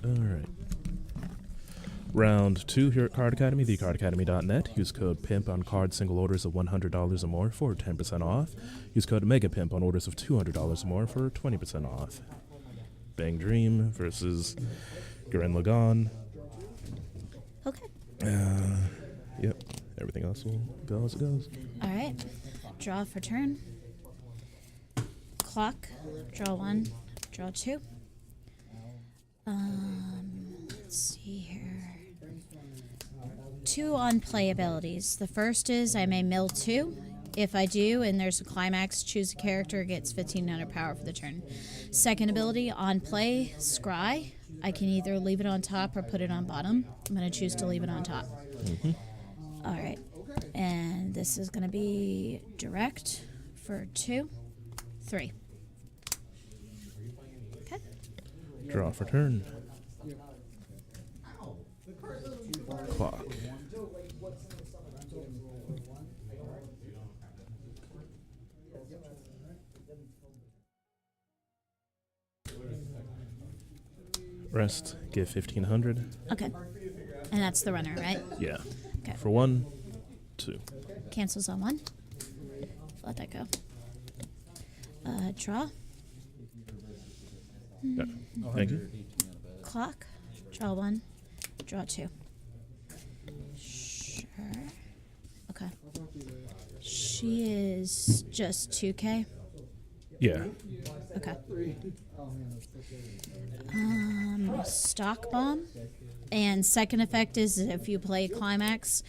Alright. Round 2 here at Card Academy, thecardacademy.net. Use code PIMP on card single orders of $100 or more for 10% off. Use code MEGAPIMP on orders of $200 or more for 20% off. Bang Dream versus Gurren Lagann. Okay. Yep. Everything else will go as it goes. All right. Draw for turn. Clock. Draw 1. Draw 2. Let's see here. 2 on play abilities. The first is I may mill 2. If I do and there's a climax, choose a character, gets 1500 power for the turn. Second ability, on play, scry. I can either leave it on top or put it on bottom. I'm going to choose to leave it on top. All right. And this is going to be direct for 2, 3. Okay. Draw for turn. Clock. Rest, give 1500. Okay. And that's the runner, right? Yeah. Okay. For 1, 2. Cancels on 1. Let that go. Draw. Yeah. Thank you. Clock. Draw 1. Draw 2. Sure. Okay. She is just 2K. Yeah. Okay. Stock bomb. And second effect is if you play climax,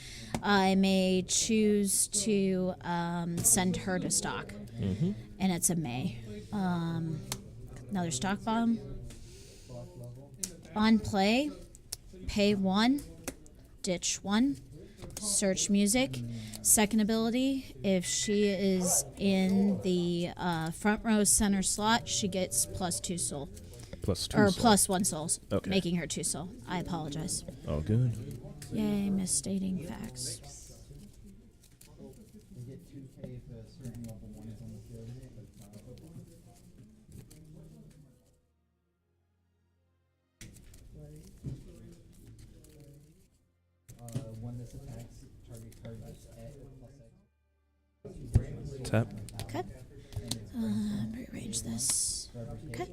I may choose to send her to stock. And it's a May. Another stock bomb. On play, pay 1, ditch 1, search music. Second ability, if she is in the front row center slot, she gets +2 soul. +2 or soul. +1 souls, Okay. making her 2 soul. I apologize. Oh, good. Yay, misstating facts. Tap. Okay. Rearrange this. Okay.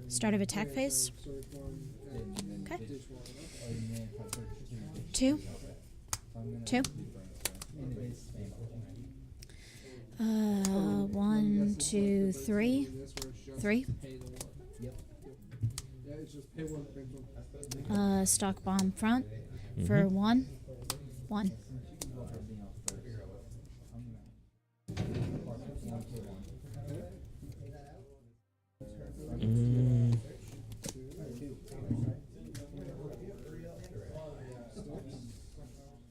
Start of attack phase. Okay. 2. 2. 1, 2, 3. 3. Stock bomb front for 1. 1.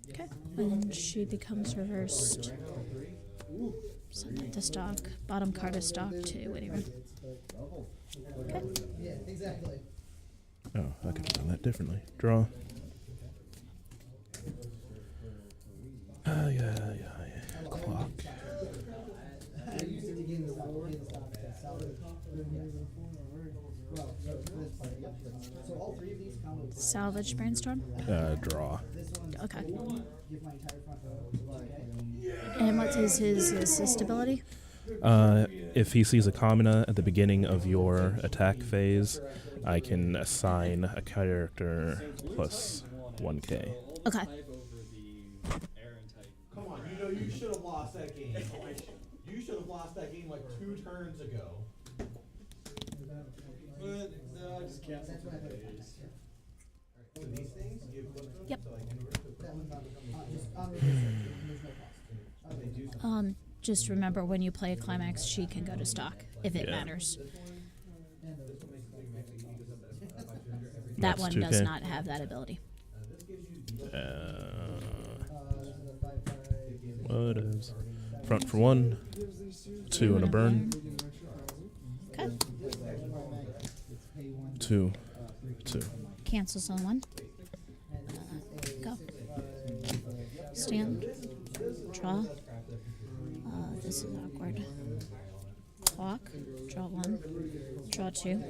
Okay. When she becomes reversed, send it to stock. Bottom card of stock to whatever. Okay. Oh, I could have done that differently. Draw. Yeah. Clock. Salvage brainstorm. Draw. Okay. And what is his assist ability? If he sees a Kamina at the beginning of your attack phase, I can assign a character plus 1k. Okay. Come on, you should have lost that game. You should have lost that game like 2 turns ago. But no, I just canceled the phase. So these things, you equip them? Yep. So like Just remember when you play a climax, she can go to stock if it matters. That That's one 2K. does not have that ability. What is front for 1, 2 and a burn. Okay. 2, 2. Cancels on 1. Go. Stand. Draw. This is awkward. Clock. Draw 1. Draw 2.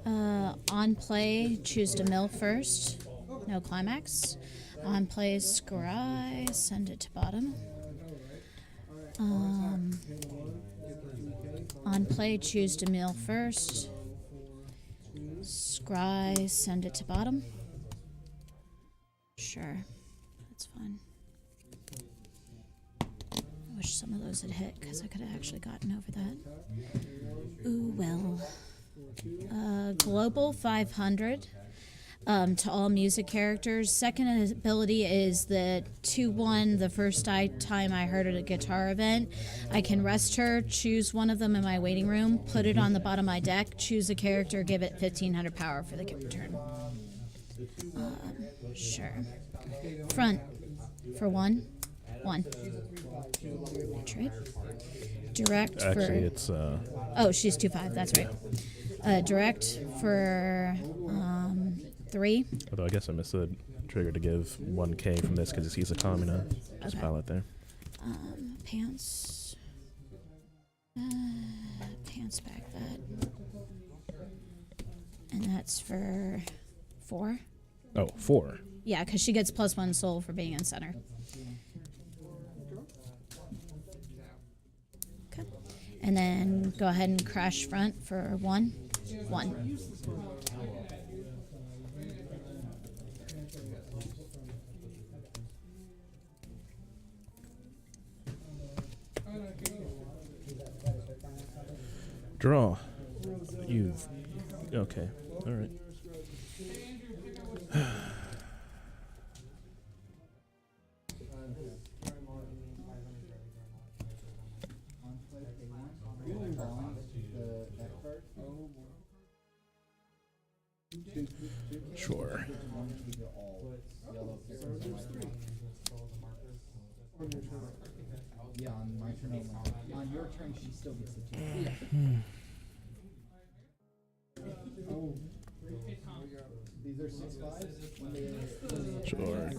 On play, choose to mill first. No climax. On play, scry, send it to bottom. On play, choose to mill first. Scry, send it to bottom. Sure, that's fine. I wish some of those had hit because I could have actually gotten over that. Ooh, well. Global 500 to all music characters. Second ability is the 2-1. The first time I heard at a guitar event, I can rest her, choose one of them in my waiting room, put it on the bottom of my deck, choose a character, give it 1500 power for the turn. Sure. Front for 1. Trade. Direct Actually, for. it's Oh, she's 2/5. That's right. Direct for 3. although I guess I missed the trigger to give 1K from this because he's a Kamina. Just Okay. pile it there. Pants. Pants back that. And that's for 4. Oh, 4. Yeah, because she gets +1 soul for being in center. Okay. And then go ahead and crash front for 1. Draw. You've. Okay. All right. Sure. Yeah, on my turn, on your turn, she still gets the 2. Oh, these are 6/5s. Sure.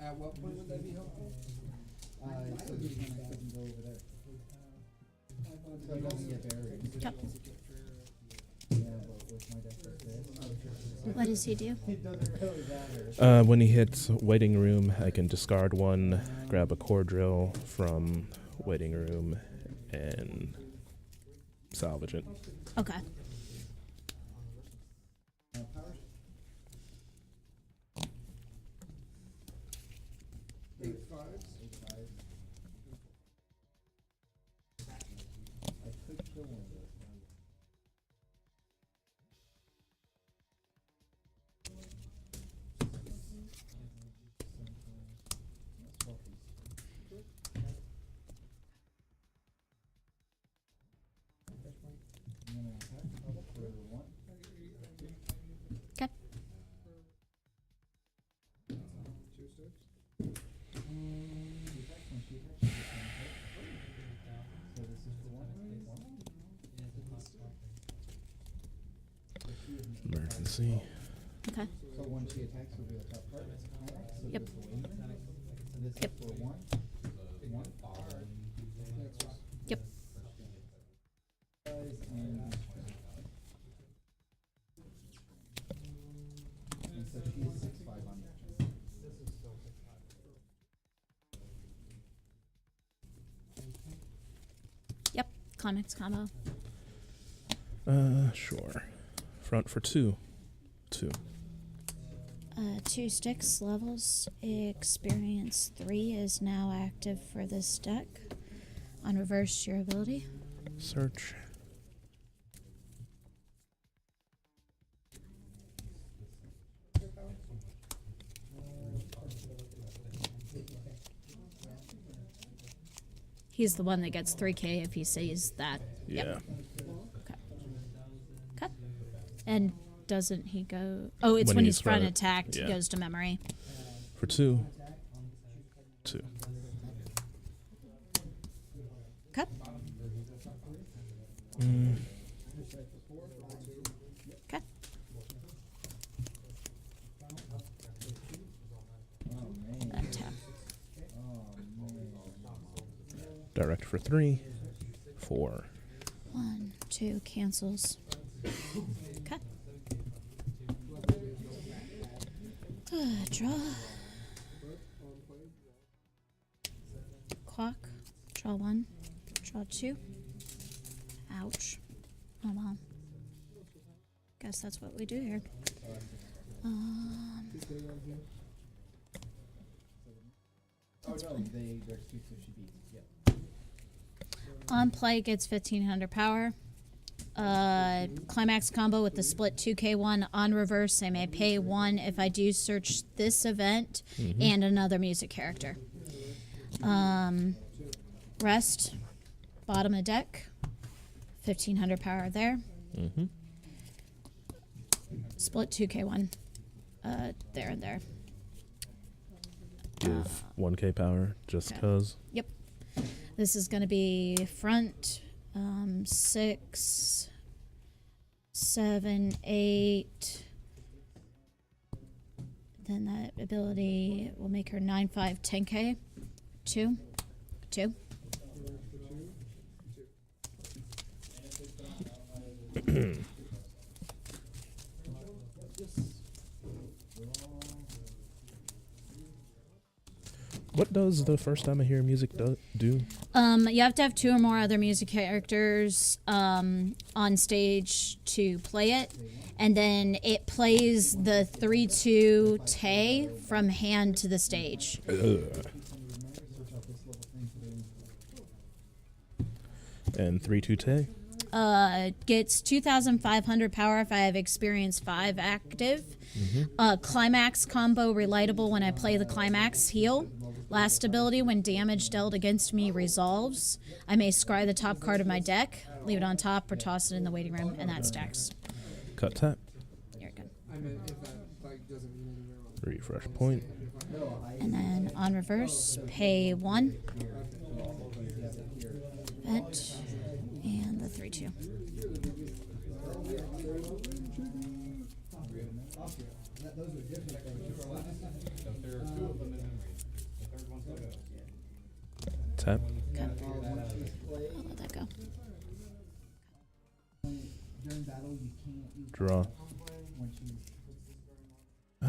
At what point would that be helpful? So you couldn't go over there. So it doesn't get buried. Yep. Yeah, but with my deck like this. What does he do? It doesn't really matter. When he hits waiting room, I can discard 1, grab a core drill from waiting room, and salvage it. Okay. Okay. Emergency. Okay. So when she attacks, will be the top part. So Yep. this Yep. is for 1. Yep. And so she's 6/5 on your turn. Yep. Climax combo. Sure. Front for 2. 2. 2 sticks levels. Experience 3 is now active for this deck. On reverse, your ability. Search. He's the one that gets 3K if he sees that. Yeah. Yep. Okay. Okay. And doesn't he go? Oh, it's when he's front attacked. yeah. He goes to memory. For 2. 2. Okay. Okay. Oh, man. That tap. Direct for 3, 4. 1, 2, cancels. Okay. Draw. Clock. Draw 1. Draw 2. Ouch. Oh well. Guess that's what we do here. That's fine. On play gets 1500 power. Climax combo with the split 2k1 on reverse. I may pay 1 if I do search this event and another music character. Rest, bottom of deck, 1500 power there. Split 2k1 there and there. Give 1k power just okay. cause. Yep. This is going to be front 6, 7, 8. Then that ability will make her 9, 5, 10k. 2. What does the first time I hear music do? You have to have 2 or more other music characters on stage to play it, and then it plays the 3-2 Tay from hand to the stage. And 3-2 Tay? Gets 2,500 power if I have experience 5 active. Climax combo relatable when I play the climax heal. Last ability, when damage dealt against me resolves, I may scry the top card of my deck, leave it on top, or toss it in the waiting room, and that stacks. Cut tap. You're good. Refresh point. And then on reverse, pay 1. Vent. And the 3-2. Tap. Okay. I'll let that go. Draw. I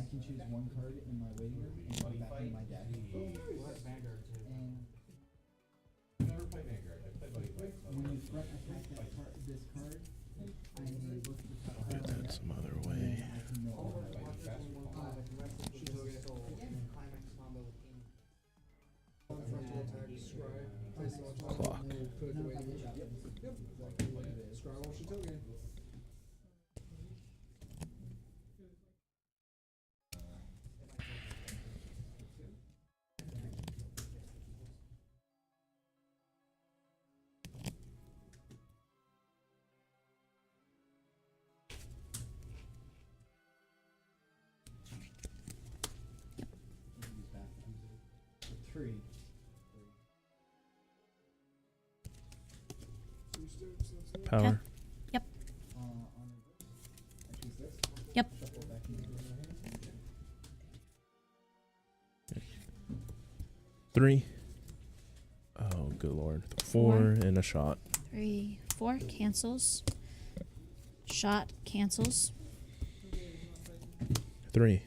can choose 1 card in my waiting room and put it back in my deck. And when you front attack that card, this card, I may look at the card. Get that some other way. Clock. Power. Okay. Yep. Yep. 3. Oh, good lord. 4 and a shot. 3, 4 cancels. Shot cancels. 3.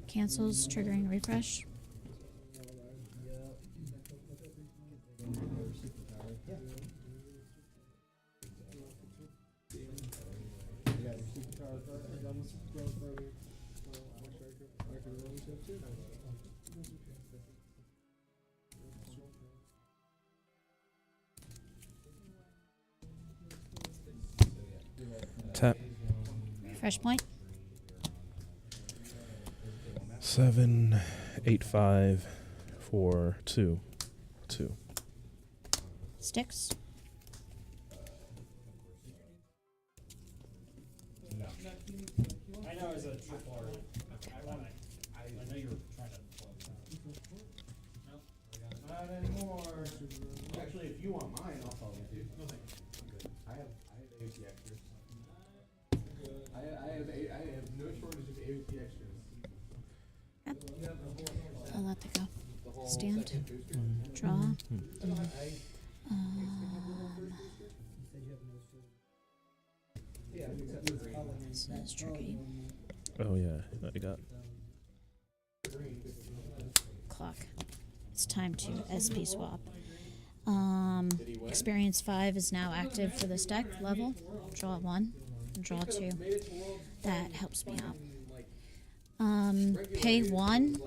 Cancels, triggering refresh. Tap. Refresh point. 7, 8, 5, 4, 2, 2. Sticks. I know it's a triple R. I know you were trying to plug that. Not anymore. Actually, if you want mine, I'll follow you. No, thank you. I'm good. I have 80 extras. I have no shortage of AOT extras. Yep. I'll let that go. Stand. Draw. This is tricky. Oh yeah, I got. Clock. It's time to SP swap. Experience 5 is now active for this deck level. Draw 1, draw 2. That helps me out. Pay 1,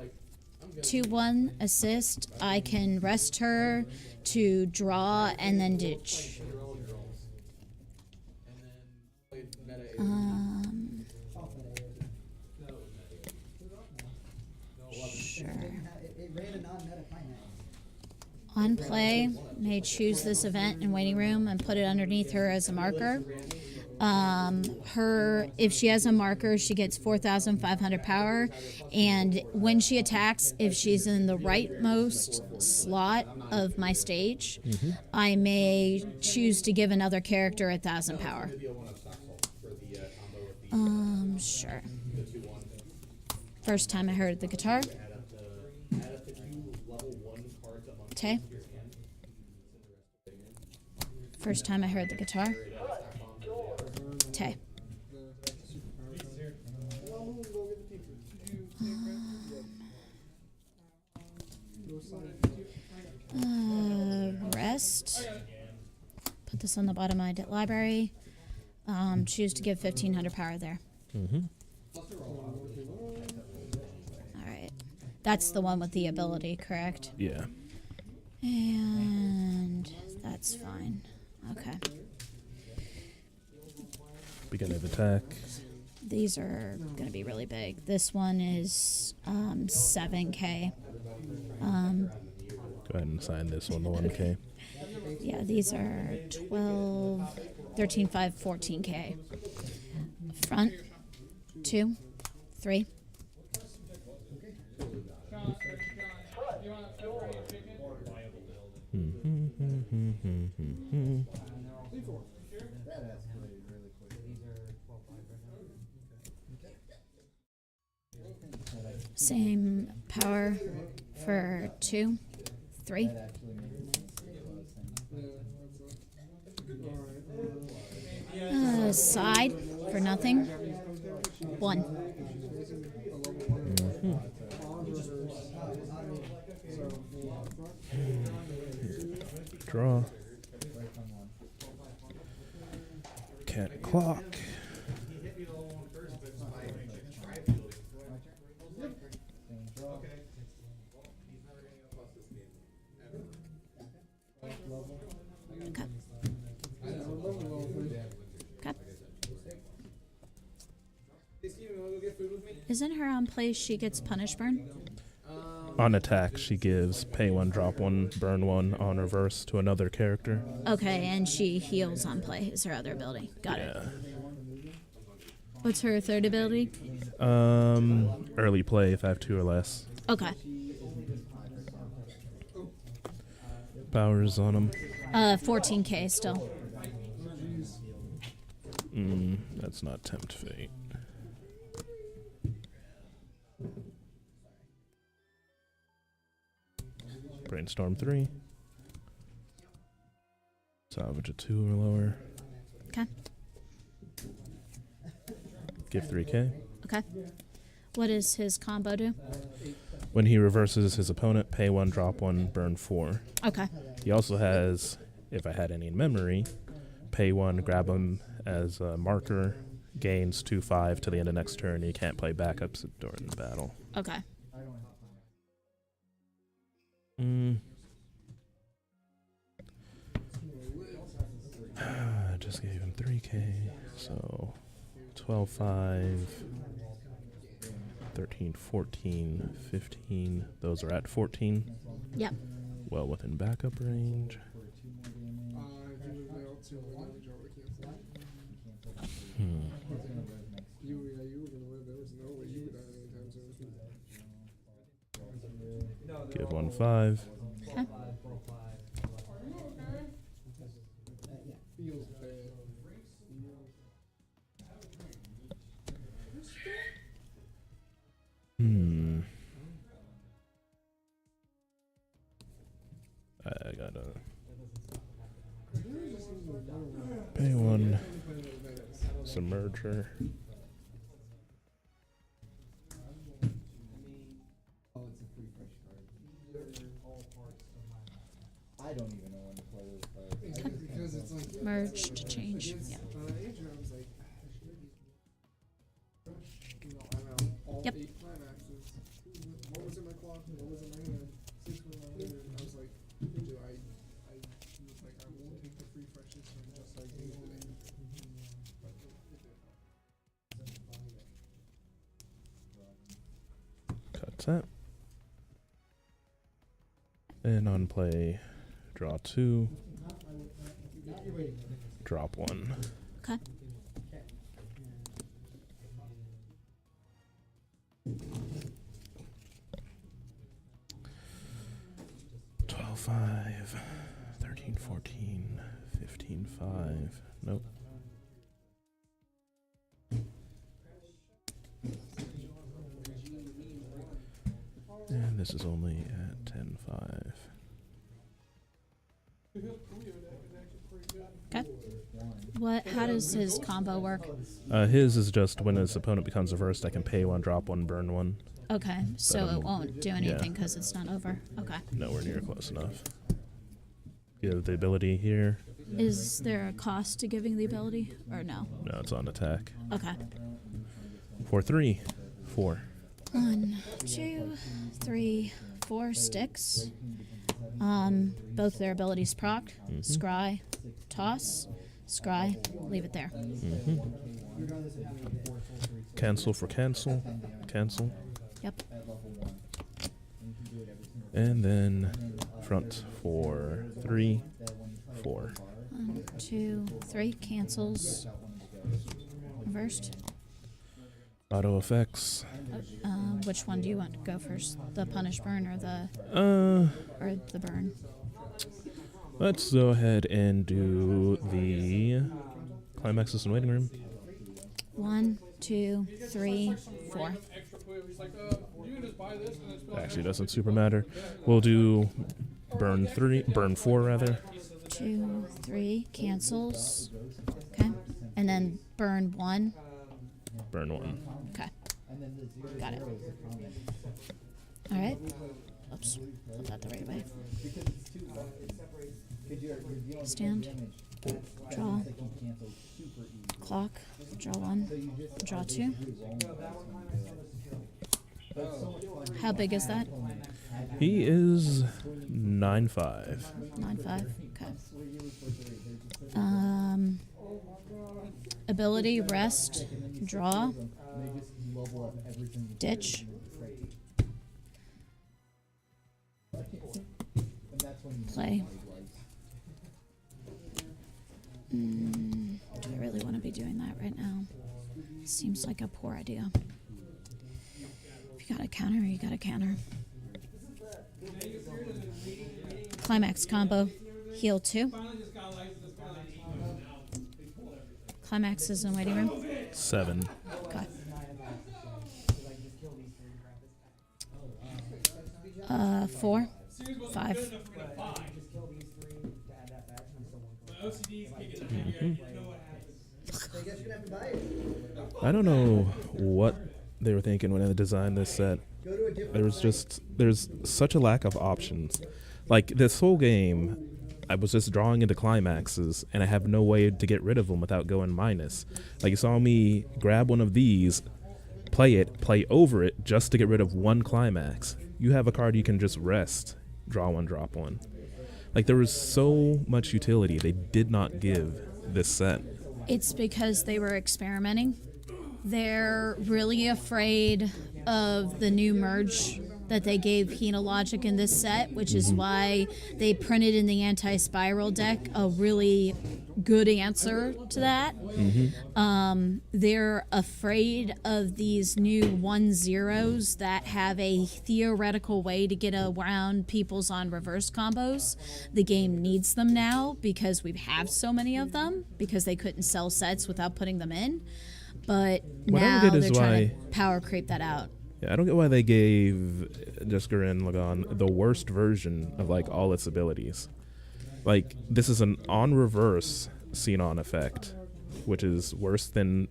2-1 assist. I can rest her to draw and then ditch. Sure. It ran a non-meta climax. On play, may choose this event in waiting room and put it underneath her as a marker. If she has a marker, she gets 4,500 power, and when she attacks, if she's in the rightmost slot of my stage, I may choose to give another character 1,000 power. Sure. First time I heard the guitar. Okay. First time I heard the guitar. Tay. Rest. Put this on the bottom of my library. Choose to give 1,500 power there. Alright. That's the one with the ability, correct? Yeah. And that's fine. Okay. Beginning of attack. These are going to be really big. This one is 7K. Go ahead and sign this one, the 1K. Yeah, these are 12, 13, 5, 14K. Front, 2, 3. Same power for 2, 3. Side for nothing. 1. Draw. Cat clock. Okay. Isn't her on play she gets punish burn? On attack, she gives pay 1, drop 1, burn 1 on reverse to another character. Okay, and she heals on play is her other ability. Got it. What's her third ability? Early play if I have 2 or less. Okay. Powers on them. 14K still. That's not tempt fate. Brainstorm 3. Salvage a 2 or lower. Okay. Give 3K. Okay. What does his combo do? When he reverses his opponent, pay 1, drop 1, burn 4. Okay. He also has, if I had any in memory, pay 1, grab him as a marker, gains 2/5 to the end of next turn. He can't play backups during the battle. Okay. I just gave him 3K, so 12/5, 13, 14, 15. Those are at 14. Yep. Well within backup range. Give 1/5. Okay. gotta pay 1. Submerger. Oh, it's a free fresh card. I don't even know when to play those cards. Exactly, because it's like Merge to change. against, Yeah. Andrew, I was like, you know, I know all Yep. 8 climaxes. What was in my clock? What was in my hand? 6 was in my hand. I was like, do I was like, I won't take the free freshes from just like you know, but it Cut that. And on play, draw 2. Drop 1. Okay. $12, $5, $13, $14, $15, $5. Nope. And this is only at 10-5. Okay. How does his combo work? His is just when his opponent becomes reversed, I can pay 1, drop 1, burn 1. Okay, so it won't do anything because it's not over. Okay. Nowhere near close enough. You have the ability here. Is there a cost to giving the ability or no? No, it's on attack. Okay. For 3, 4. 1, 2, 3, 4 sticks. Both their abilities proc. Scry, toss, scry, leave it there. Cancel for cancel. Cancel. Yep. And then front for 3, 4. 1, 2, 3 cancels. Reversed. Auto effects. Which one do you want to go first? The punish burn or the burn? Let's go ahead and do the climaxes and waiting room. 1, 2, 3, 4. Actually, doesn't super matter. We'll do burn 4 rather. 2, 3 cancels. Okay, and then burn 1. Burn 1. Okay, got it. All right. Oops, put that the right way. Stand. Draw. Clock. Draw 1. Draw 2. How big is that? He is 9-5. 9-5. Okay. Ability, rest, draw, ditch. Play. Do I really want to be doing that right now? Seems like a poor idea. If you got a counter, you got a counter. Climax combo. Heal 2. Climax is in waiting room. 7. Okay. 4, 5. I don't know what they were thinking when they designed this set. There's such a lack of options. Like, this whole game, I was just drawing into climaxes, and I have no way to get rid of them without going minus. Like, you saw me grab one of these, play over it, just to get rid of one climax. You have a card you can just rest, draw 1, drop 1. Like, there was so much utility they did not give this set. It's because they were experimenting. They're really afraid of the new merge that they gave Hina Logic in this set, which is why they printed in the anti-spiral deck a really good answer to that. They're afraid of these new 1-0s that have a theoretical way to get around people's on reverse combos. The game needs them now because we have so many of them, because they couldn't sell sets without putting them in. But What I now don't get is they're trying why- to power creep that out. Yeah, I don't get why they gave just Gurren Lagann the worst version of, like, all its abilities. Like, this is an on-reverse scene-on effect, which is worse than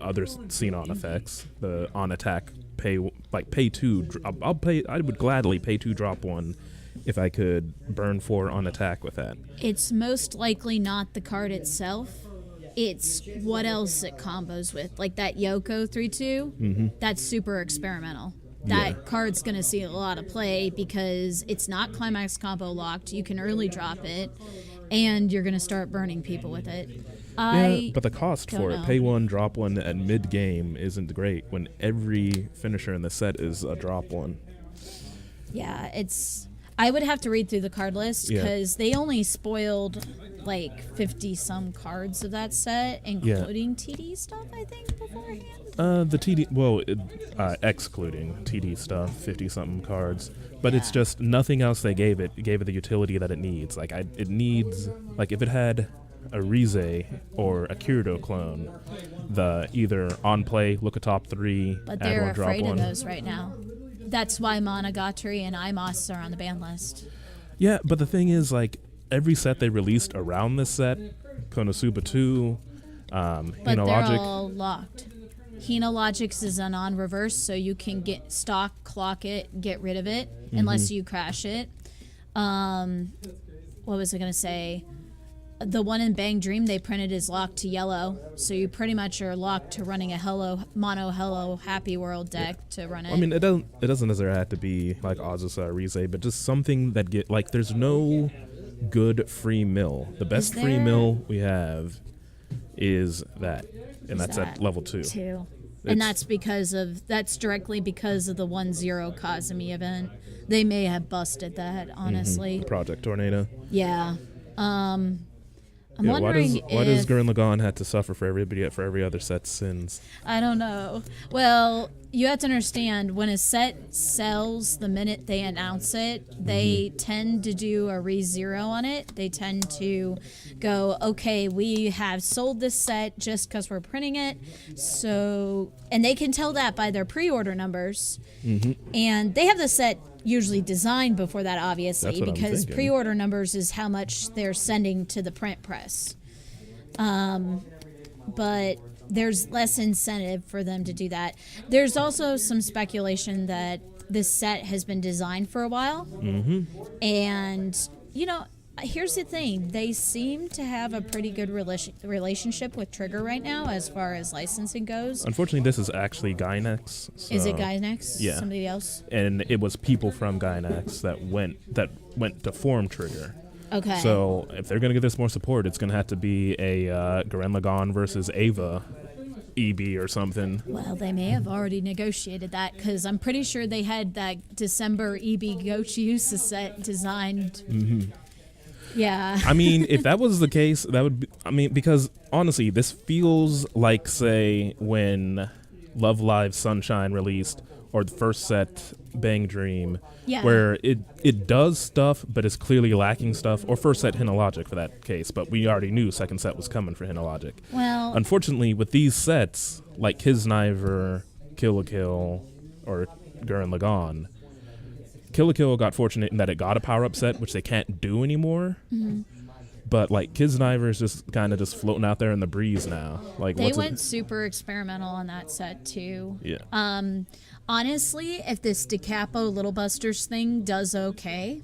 other scene-on effects. The on-attack pay 2. I would gladly pay 2 drop 1 if I could burn 4 on attack with that. It's most likely not the card itself. It's what else it combos with. Like that Yoko 3/2, that's super experimental. That card's going to see a lot of play because it's not climax combo locked. You can early drop it, and you're going to start burning people with it. Yeah, but the cost don't for it, know. pay 1, drop 1 at mid-game isn't great when every finisher in the set is a drop 1. Yeah, it's... I would have to read through the card list Yeah. because they only spoiled like 50-some cards of that set, including TD stuff, I think, beforehand. The TD, well, excluding TD stuff, 50-something cards. But it's just nothing else they gave it. It gave it the utility that it needs. Like, it needs, like, if it had a Rize or a Kirito clone, the either on play, look at top 3, But add they're 1, drop afraid 1. of those right now. That's why Monogatari and Imos are on the ban list. Yeah, but the thing is, like, every set they released around this set, Konosuba 2, But Hina they're Logic, all locked. Hina Logics is an on reverse, so you can get stock, clock it, get rid of it, unless you crash it. What was I going to say? The one in Bang Dream they printed is locked to yellow, so you pretty much are locked to running a mono Hello Happy World deck to run it. I mean, it doesn't necessarily have to be like Azusa or Rize, but just something that like, there's no good free mill. The best free there- mill we have is that, and that's at level 2. And that's directly because of the 1-0 Kazumi event. They may have busted that, honestly. Project Tornado. Yeah. I'm Yeah, wondering why does if... Gurren Lagann have to suffer for every other set's sins? I don't know. Well, you have to understand, when a set sells the minute they announce it, they tend to do a re-zero on it. They tend to go, okay, we have sold this set just because we're printing it. So, and they can tell that by their pre-order numbers. And they have the set usually designed before that, obviously, That's what I'm because thinking. pre-order numbers is how much they're sending to the print press. But there's less incentive for them to do that. There's also some speculation that this set has been designed for a while. And, you know, here's the thing. They seem to have a pretty good relationship with Trigger right now as far as licensing goes. Unfortunately, this is actually Gynex. So, Is it Gynex? Yeah. Somebody else? And it was people from Gynex that went to form Trigger. Okay. So if they're going to give this more support, it's going to have to be a Gurren Lagann versus Ava EB or something. Well, they may have already negotiated that because I'm pretty sure they had that December EB Gochiusa set designed. Yeah. I mean, if that was the case, that would be, I mean, because honestly, this feels like, say, when Love Live Sunshine released, or the first set, Bang Dream, Yeah. where it does stuff, but it's clearly lacking stuff, or first set Hina Logic for that case, but we already knew second set was coming for Hina Logic. Well, Unfortunately, with these sets, like Kisniver, Kill la Kill, or Gurren Lagann, Kill la Kill got fortunate in that it got a power-up set, which they can't do anymore. But, like, Kisniver is just kind of just floating out there in the breeze now. Like, they what's went super experimental on that set too. Yeah. Honestly, if this DeCapo Little Busters thing does okay,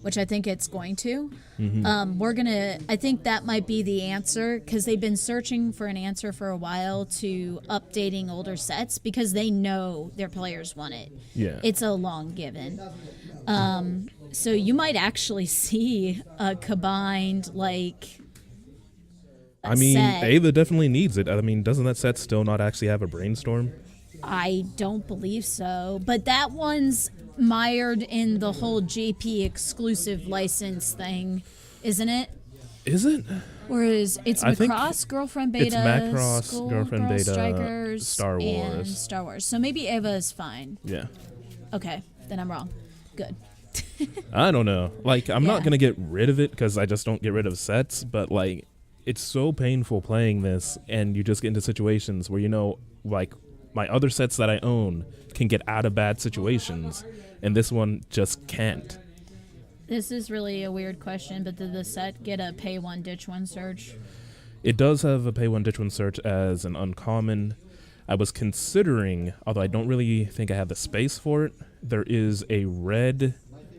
which I think it's going to, I think that might be the answer, because they've been searching for an answer for a while to updating older sets because they know their players want it. Yeah. It's a long given. So you might actually see a combined, like, I mean, set. Ava definitely needs it. I mean, doesn't that set still not actually have a brainstorm? I don't believe so. But that one's mired in the whole JP exclusive license thing, isn't it? Is it? Whereas it's I think Macross, Girlfriend Beta, it's Macross, Skull Girlfriend Girl Beta, Strikers, Star and Wars. Star Wars. So maybe Ava is fine. Yeah. Okay, then I'm wrong. Good. I don't know. Like, I'm not Yeah. going to get rid of it because I just don't get rid of sets, but, like, it's so painful playing this, and you just get into situations where, you know, like, my other sets that I own can get out of bad situations, and this one just can't. This is really a weird question, but did the set get a pay one, ditch one search? It does have a pay one, ditch one search as an uncommon. I was considering, although I don't really think I have the space for it, there is a red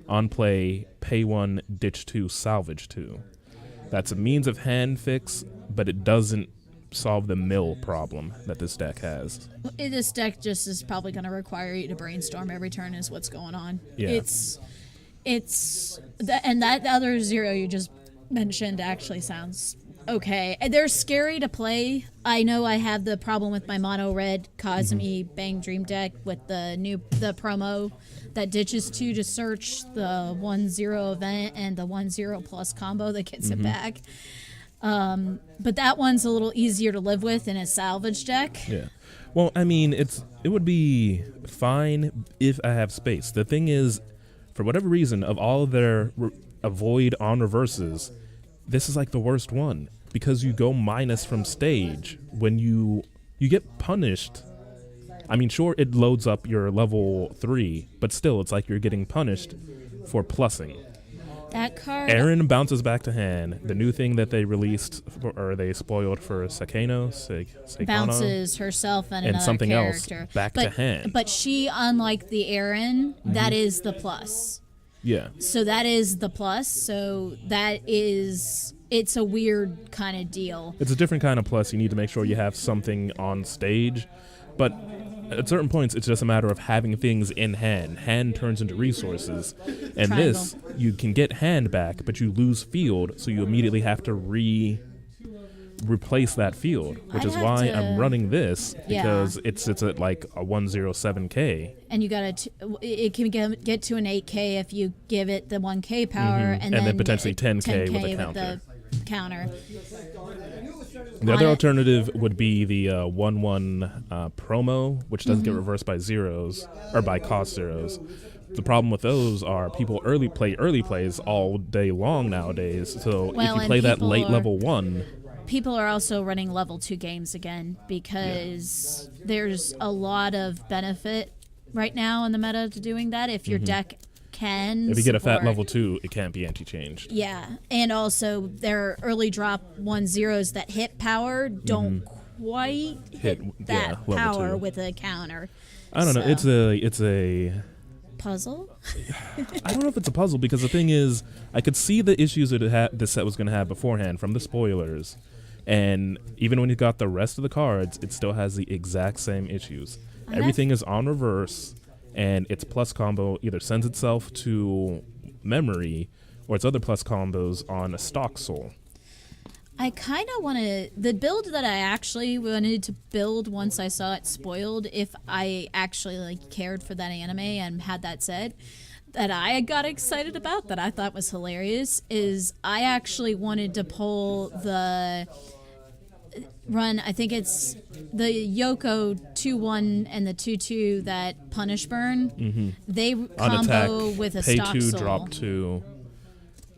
on play, pay one, ditch two, salvage two. That's a means of hand fix, but it doesn't solve the mill problem that this deck has. This deck just is probably going to require you to brainstorm every turn is what's going on. Yeah. And that other 0 you just mentioned actually sounds okay. They're scary to play. I know I have the problem with my mono red Kazumi Bang Dream deck with the promo that ditches 2 to search the 1-0 event and the 1-0 plus combo that gets it back. But that one's a little easier to live with in a salvage deck. Yeah. Well, I mean, it would be fine if I have space. The thing is, for whatever reason, of all of their avoid on reverses, this is like the worst one because you go minus from stage when you get punished. I mean, sure, it loads up your level 3, but still, it's like you're getting punished for plussing. That card. Aaron bounces back to hand. The new thing that they released, or they spoiled for Seikano, bounces herself and another something character. else back to hand. But she, unlike the Aaron, that is the plus. Yeah. So that is the plus. So it's a weird kind of deal. It's a different kind of plus. You need to make sure you have something on stage. But at certain points, it's just a matter of having things in hand. Hand turns into resources. And Triangle. this, you can get hand back, but you lose field, so you immediately have to replace that field, which I'd is have why to- I'm running this, Yeah. because it sits at like a 107K. And you got it can get to an 8K if you give it the 1K power, and then potentially 10K with a the counter. counter. The other On it- alternative would be the 1-1 promo, which doesn't get reversed by zeros, or by cost zeros. The problem with those are people early plays all day long nowadays. So if Well, you and play that people late are- level 1, People are also running level 2 games again because there's a lot of benefit right now in the meta to doing that. If your deck can if you get a fat support- level 2, it can't be anti-changed. Yeah, and also their early drop 1-0s that hit power don't quite hit Hit, that yeah, level power 2. with a counter. I don't know. So- It's a Puzzle? I don't know if it's a puzzle, because the thing is, I could see the issues that this set was going to have beforehand from the spoilers. And even when you got the rest of the cards, it still has the exact same issues. And Everything is on reverse, and its plus combo either sends itself to memory, or its other plus combos on a stock soul. I kind of want to... The build that I actually wanted to build once I saw it spoiled, if I actually cared for that anime and had that set, that I got excited about, that I thought was hilarious, is I actually wanted to pull the... run, I think it's the Yoko 2-1 and the 2-2 that punish burn. They On attack, combo with a pay stock 2, soul. drop 2,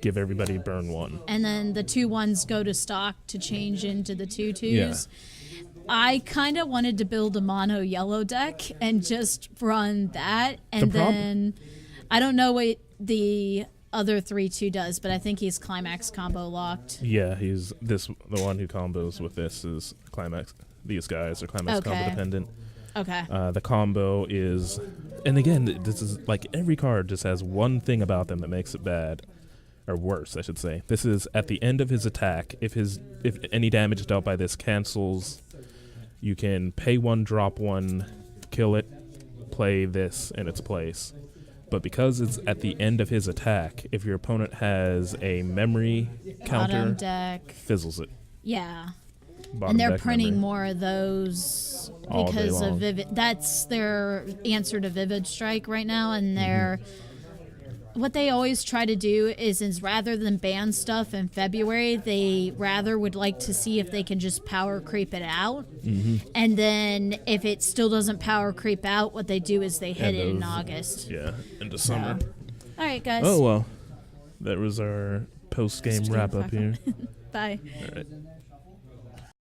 give everybody burn 1. And then the 2-1s go to stock to change into the 2-2s. Yeah. I kind of wanted to build a mono yellow deck and just run that. And then I don't know what the other 3-2 does, but I think he's climax combo locked. Yeah, the one who combos with this is climax. These guys are climax Okay. combo dependent. Okay. The combo is, and again, this is like every card just has one thing about them that makes it bad, or worse, I should say. This is at the end of his attack. If any damage dealt by this cancels, you can pay 1, drop 1, kill it, play this in its place. But because it's at the end of his attack, if your opponent has a memory counter, Bottom deck. fizzles it. Yeah. Bottom And they're deck printing memory. more of those All day because long. of Vivid. That's their answer to Vivid Strike right now. And they're what they always try to do is rather than ban stuff in February, they rather would like to see if they can just power creep it out. And then if it still doesn't power creep out, what they do is they hit End it in of- August. Yeah, into summer. All right, guys. Oh, well. That was our post-game wrap-up here. Bye. All right.